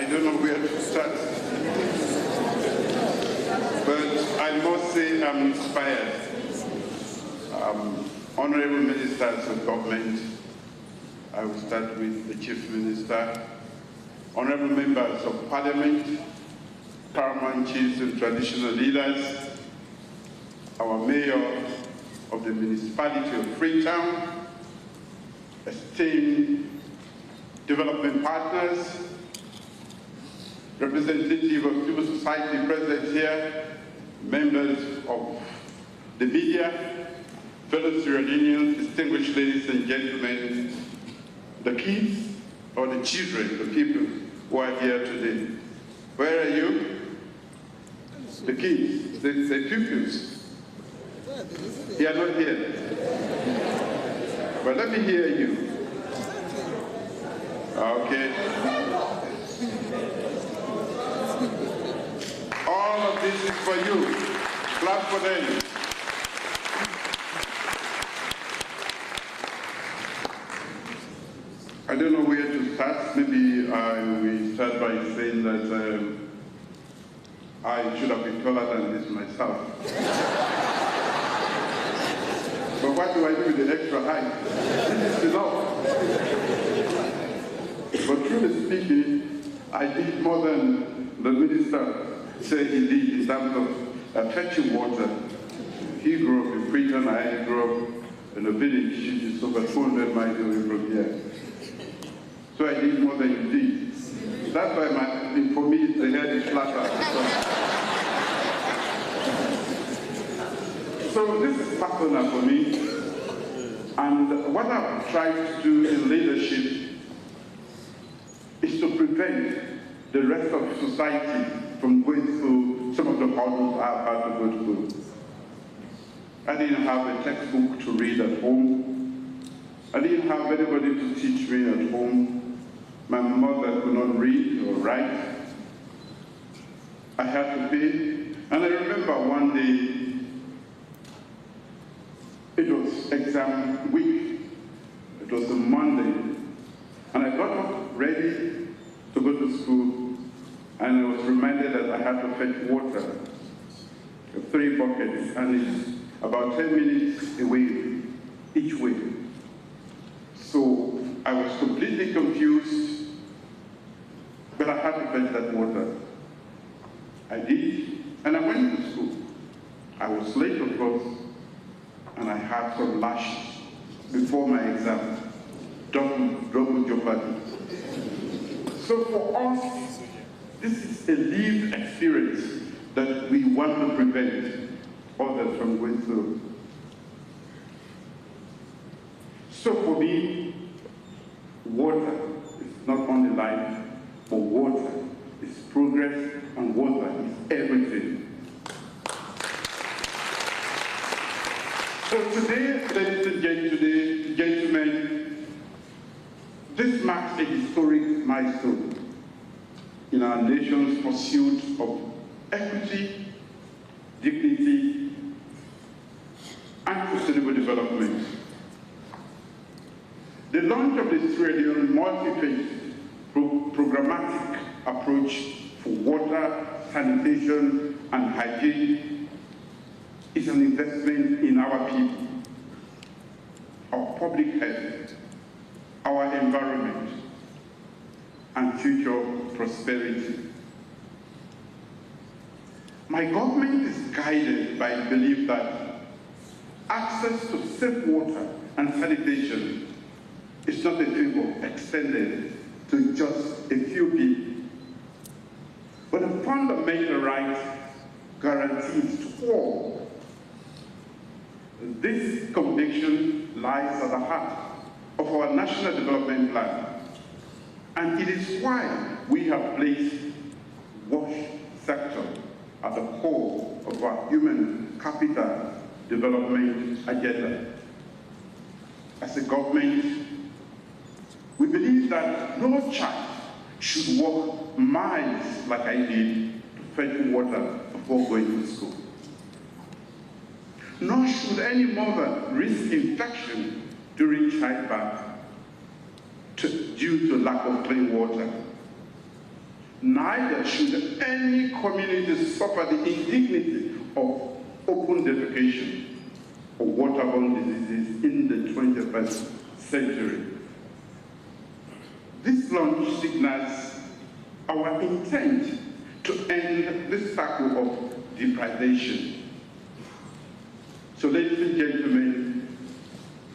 I don't know where to start. But I must say I'm inspired. Honorable ministers of government, I will start with the Chief Minister, honorable members of Parliament, paramount chiefs and traditional leaders, our mayor of the municipality of Freetown, esteemed development partners, representative of civil society present here, members of the media, fellow Sierra Leoneans, distinguished ladies and gentlemen, the kids or the children, the people who are here today. Where are you? The kids, the pupils. They are not here. But let me hear you. Okay. All of this is for you. Clap for them. I don't know where to start. Maybe I will start by saying that I should have been taller than this myself. But what do I do with the extra height? This is enough. But truly speaking, I did more than the minister said he did in terms of fetching water. He grew up in Freetown, I grew up in a village which is over 400 miles away from here. So I did more than you did. That's why for me the head is flatter. So this is personal for me. And what I've tried to do in leadership is to prevent the rest of society from going through some of the hurdles I've had to go through. I didn't have a textbook to read at home. I didn't have anybody to teach me at home. My mother could not read or write. I had to pay. And I remember one day, it was exam week. It was a Monday. And I got up ready to go to school. And I was reminded that I had to fetch water, 3 buckets, and it's about 10 minutes away, each way. So I was completely confused, but I had to fetch that water. I did, and I went to school. I was late, of course, and I had some lashes before my exam, double jeopardy. So for us, this is a lived experience that we want to prevent others from going through. So for me, water is not only life, but water is progress, and water is everything. So today, ladies and gentlemen, this marks a historic milestone in our nation's pursuit of equity, dignity, and sustainable development. The launch of the Sierra Leone multi-phase programmatic approach for water, sanitation, and hygiene is an investment in our people, our public health, our environment, and future prosperity. My government is guided by the belief that access to safe water and sanitation is not a favor extended to just a few people, but a fundamental right guaranteed to all. This conviction lies at the heart of our National Development Plan, and it is why we have placed wash sector at the core of our human capital development agenda. As a government, we believe that no child should walk miles like I did to fetch water before going to school. Nor should any mother risk infection during childbirth due to lack of clean water. Neither should any community suffer the indignity of open defecation or waterborne diseases in the 21st century. This launch signals our intent to end this cycle of deprivation. So, ladies and gentlemen,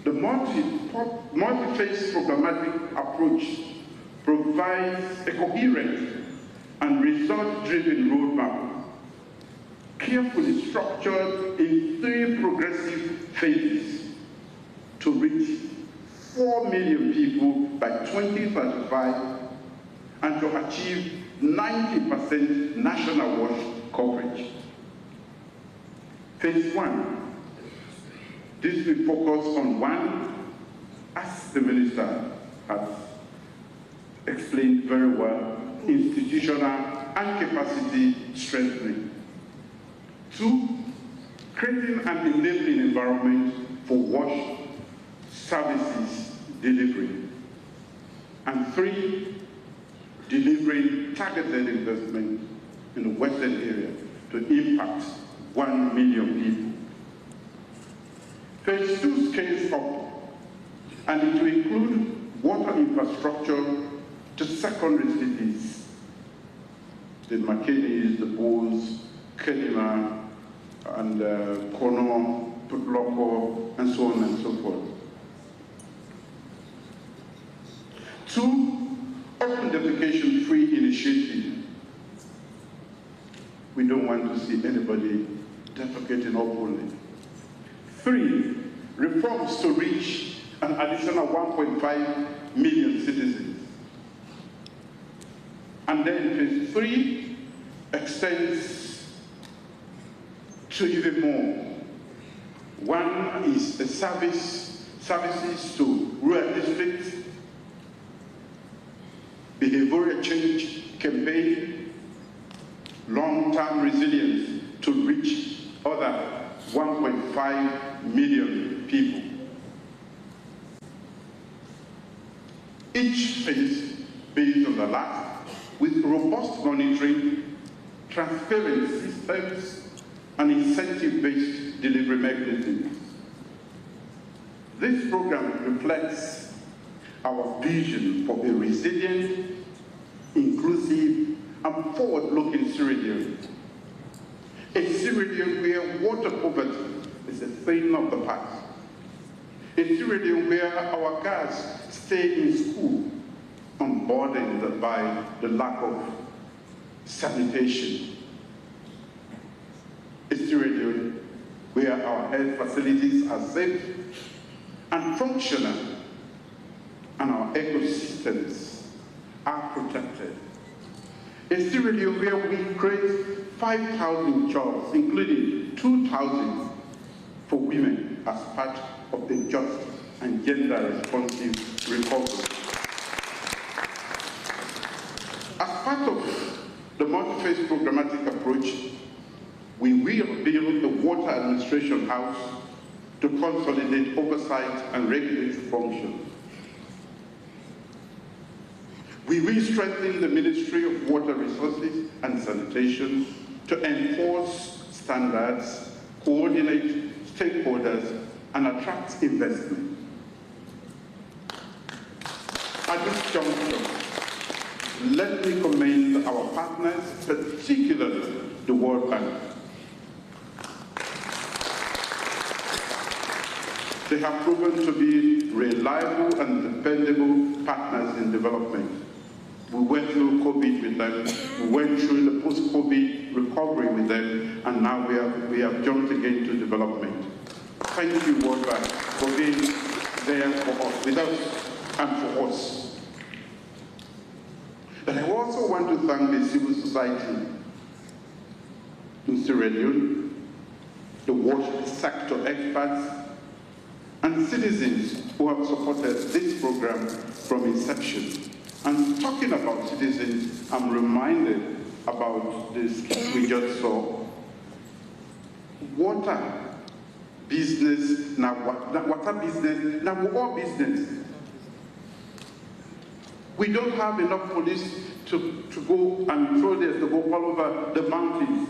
the multi-phase programmatic approach provides a coherent and result-driven roadmap, carefully structured in 3 progressive phases to reach 4 million people by 2035 and to achieve 90% national wash coverage. Phase 1. This will focus on 1, as the Minister has explained very well, institutional and capacity strengthening. 2, creating an enabling environment for wash services delivery. And 3, delivering targeted investment in the Western area to impact 1 million people. Phase 2 scales up, and it will include water infrastructure to secondary cities, the Makenis, the Bulls, Kelima, and Kono, Putloko, and so on and so forth. 2, open defecation-free initiative. We don't want to see anybody defecating openly. 3, reforms to reach an additional 1.5 million citizens. And then phase 3 extends to even more. 1 is the services to rural districts, behavioral change campaign, long-term resilience to reach other 1.5 million people. Each phase based on the last, with robust monitoring, transparent systems, and incentive-based delivery mechanisms. This program reflects our vision for a resilient, inclusive, and forward-looking Sierra Leone. A Sierra Leone where water poverty is a thing of the past. A Sierra Leone where our girls stay in school unburdened by the lack of sanitation. A Sierra Leone where our health facilities are safe and functional, and our ecosystems are protected. A Sierra Leone where we create 5,000 jobs, including 2,000 for women as part of the just and gender-responsive recovery. As part of the multi-phase programmatic approach, we will build the Water Administration House to consolidate oversight and regulatory functions. We will strengthen the Ministry of Water Resources and Sanitation to enforce standards, coordinate stakeholders, and attract investment. At this juncture, let me commend our partners, particularly the World Bank. They have proven to be reliable and dependable partners in development. We went through COVID with them, we went through the post-COVID recovery with them, and now we have jumped again to development. Thank you, World Bank, for being there for us, with us, and for us. But I also want to thank the civil society in Sierra Leone, the water sector experts, and citizens who have supported this program from inception. And talking about citizens, I'm reminded about this we just saw. Water business, now water business, now all business. We don't have enough police to go and soldiers to go all over the mountains.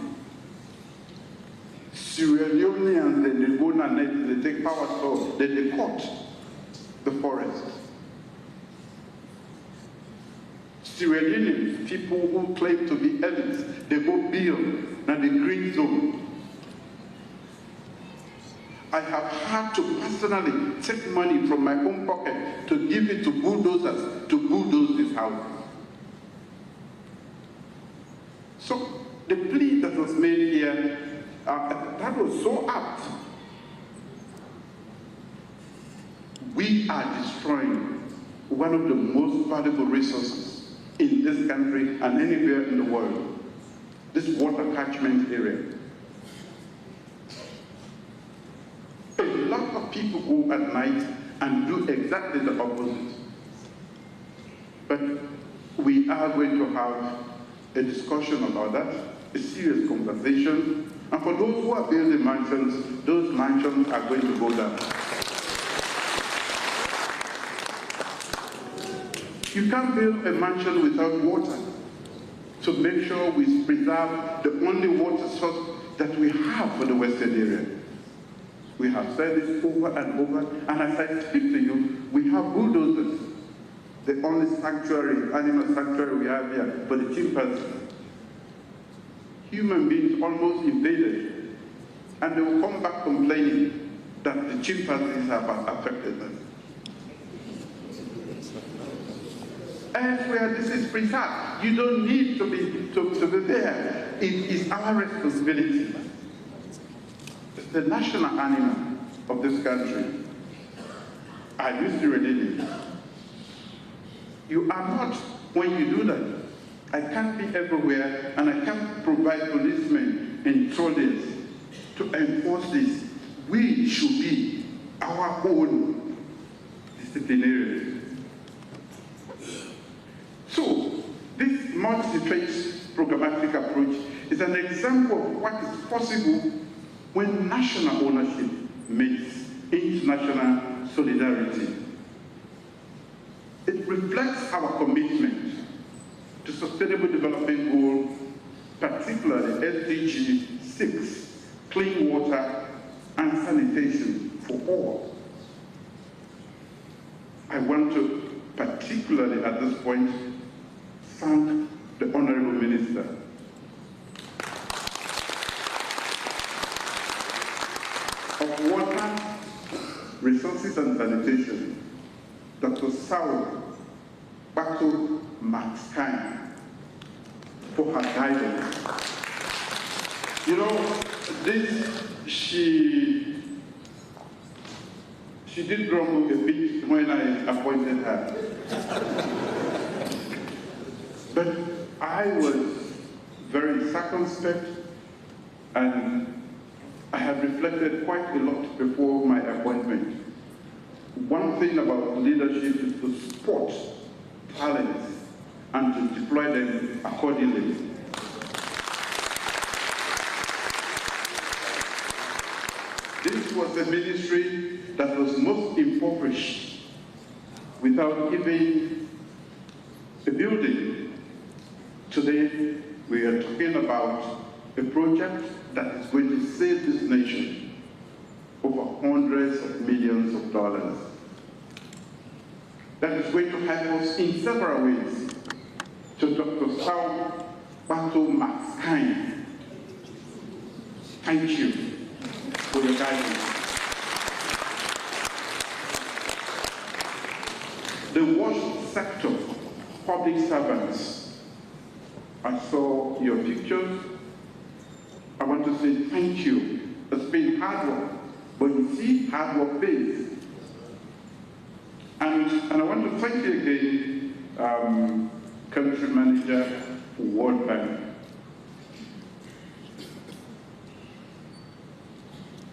Sierra Leoneans, they go and they take power, so they cut the forest. Sierra Leoneans, people who claim to be elites, they go build in the green zone. I have had to personally take money from my own pocket to give it to bulldozers to bulldoze this house. So the plea that was made here, that was so apt. We are destroying one of the most valuable resources in this country and anywhere in the world, this water catchment area. A lot of people go at night and do exactly the opposite. But we are going to have a discussion about that, a serious conversation. And for those who are building mansions, those mansions are going to go down. You can't build a mansion without water. To make sure we preserve the only water source that we have for the Western area. We have said this over and over, and as I speak to you, we have bulldozers. The only sanctuary, animal sanctuary we have here for the chimpanzees. Human beings almost invaded, and they will come back complaining that the chimpanzees have affected them. Elsewhere, this is preserved. You don't need to be there. It is our responsibility. It's the national animal of this country. I used to read it. You are not when you do that. I can't be everywhere, and I can't provide policemen and soldiers to enforce this. We should be our own disciplinarians. So, this multi-phase programmatic approach is an example of what is possible when national ownership meets international solidarity. It reflects our commitment to Sustainable Development Goal, particularly SDG 6, clean water and sanitation for all. I want to particularly at this point thank the Honorable Minister of Water, Resources and Sanitation, Dr. Saul Bato Maxkine, for her guidance. You know, she did grumble a bit when I appointed her. But I was very circumspect, and I have reflected quite a lot before my appointment. One thing about leadership is to spot talents and to deploy them accordingly. This was a ministry that was most impoverished without even a building. Today, we are talking about a project that is going to save this nation over hundreds of millions of dollars. That is going to help us in several ways. To Dr. Saul Bato Maxkine, thank you for your guidance. The wash sector, public servants, I saw your pictures. I want to say thank you. It's been hard work, but you see, hard work pays. And I want to thank you again, Country Manager for World Bank.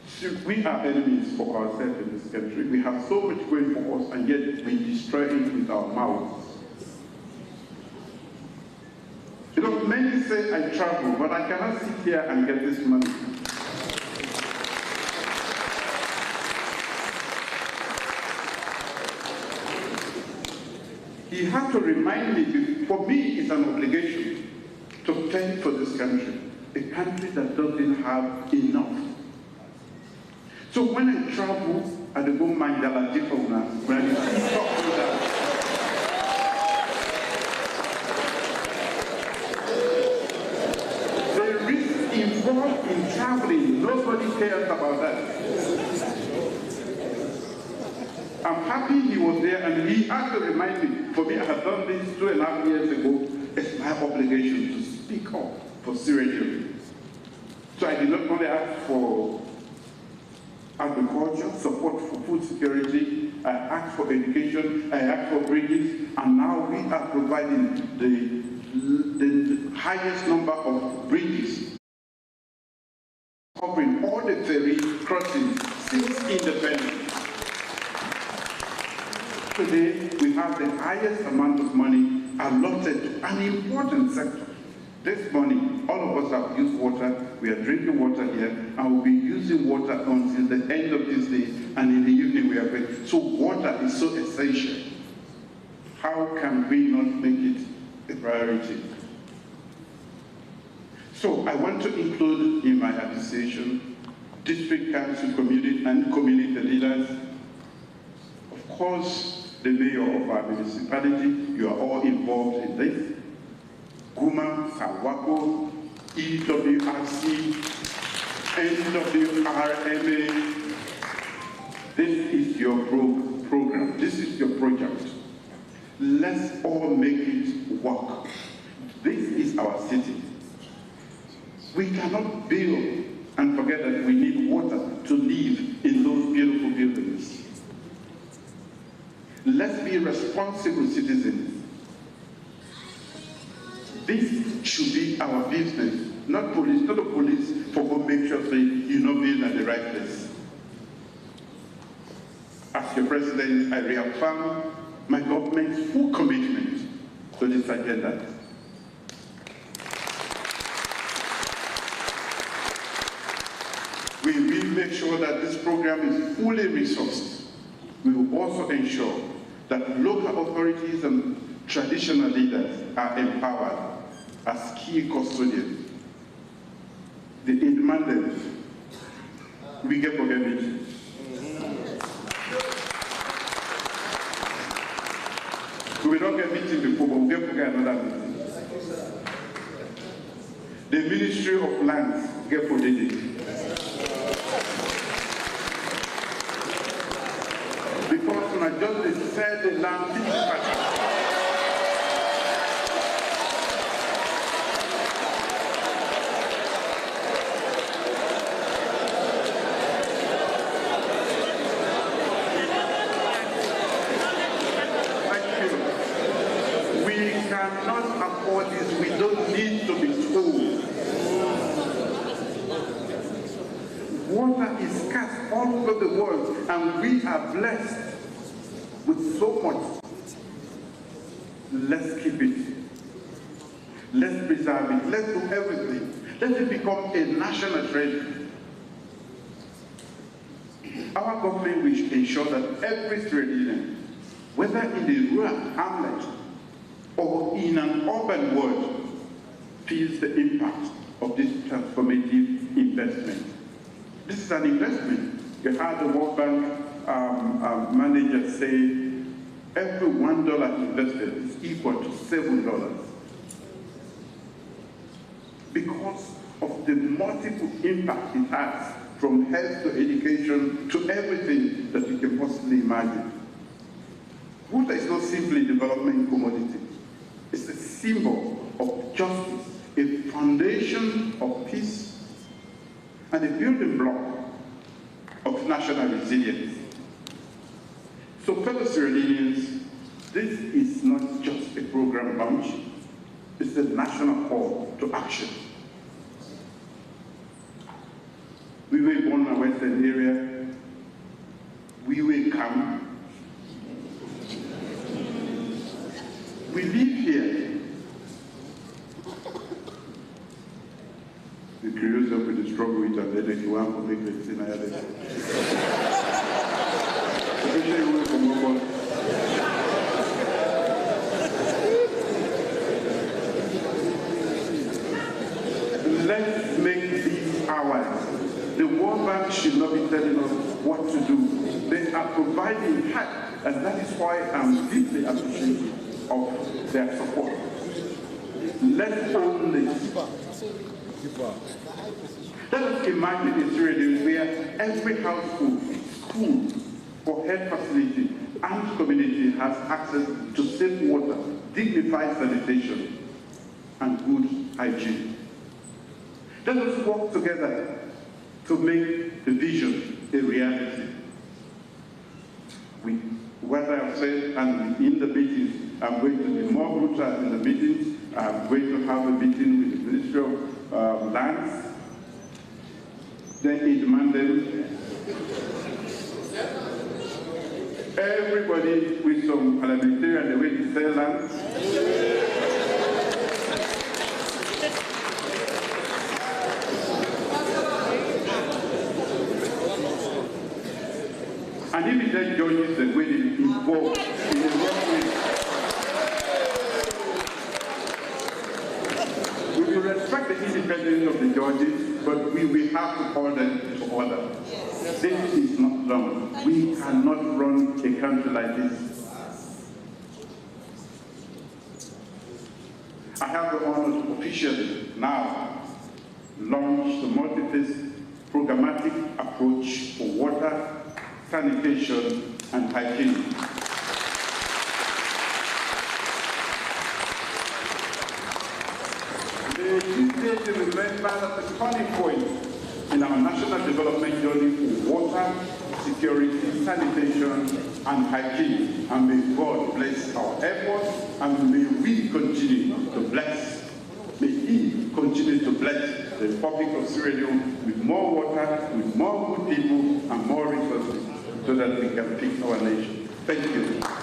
So we are enemies for ourselves in this country. We have so much going for us, and yet we destroy it with our mouths. You know, many say I travel, but I cannot sit here and get this money. He have to remind me, for me it's an obligation to tend for this country, a country that doesn't have enough. So when I travel, I go Mandala Jifona, when I talk to that. The risk involved in traveling, nobody cares about that. I'm happy he was there, and he had to remind me. For me, I had done this 2.5 years ago. It's my obligation to speak up for Sierra Leone. So I did not only ask for agriculture, support for food security, I asked for education, I asked for bridges, and now we are providing the highest number of bridges, covering all the ferry crossings since independence. Today, we have the highest amount of money allotted to an important sector. This morning, all of us have used water. We are drinking water here, and we'll be using water until the end of this day, and in the evening we are going. So water is so essential. How can we not make it a priority? So I want to include in my association district council community and community leaders. Of course, the mayor of our municipality, you are all involved in this. Guma, Sawako, EWRC, NWRMA. This is your program. This is your project. Let's all make it work. This is our city. We cannot build and forget that we need water to live in those beautiful buildings. Let's be responsible citizens. This should be our business, not police, not the police for go make sure that you're not being at the right place. As your president, I reaffirm my government's full commitment to this agenda. We will make sure that this program is fully resourced. We will also ensure that local authorities and traditional leaders are empowered as key custodians. The demanded, we get forget it. We will not get meeting before, but we'll get forget another meeting. The Ministry of Lands, get forget it. Because when I just said the land, cannot afford this. We don't need to be told. Water is scarce all over the world, and we are blessed with so much. Let's keep it. Let's preserve it. Let's do everything. Let it become a national treasure. Our government will ensure that every Sierra Leonean, whether in the rural hamlet or in an urban world, feels the impact of this transformative investment. This is an investment. You heard the World Bank manager say every $1 invested is equal to $7 because of the multiple impact it has, from health to education to everything that you can possibly imagine. Water is not simply a development commodity. It's a symbol of justice, a foundation of peace, and a building block of national resilience. So, fellow Sierra Leoneans, this is not just a program launch, it's a national call to action. We were born in the Western area, we were come. We live here. The curious of the struggle with and then if you want to make medicine, I have it. Especially when from ours. The World Bank should not be telling us what to do. They are providing help, and that is why I'm deeply appreciative of their support. Let's only let us imagine a Sierra Leone where every household, school, or health facility and community has access to safe water, dignified sanitation, and good hygiene. Let us work together to make the vision a reality. What I've said, and in the meetings, I'm going to be more brutal in the meetings. I'm going to have a meeting with the Ministry of Lands. Then it demanded everybody with some parliamentarian the way to sell land. And if it then judges the way they involved in the workplace, we will respect the independence of the judges, but we will have to call them to order. This is not long. We cannot run a country like this. I have the honor to officially now launch the multi-phase programmatic approach for water, sanitation, and hygiene. The state remember that the turning point in our national development journey for water, security, sanitation, and hygiene. And may God bless our efforts, and may we continue to bless. May He continue to bless the Republic of Sierra Leone with more water, with more good people, and more resources, so that we can fix our nation. Thank you.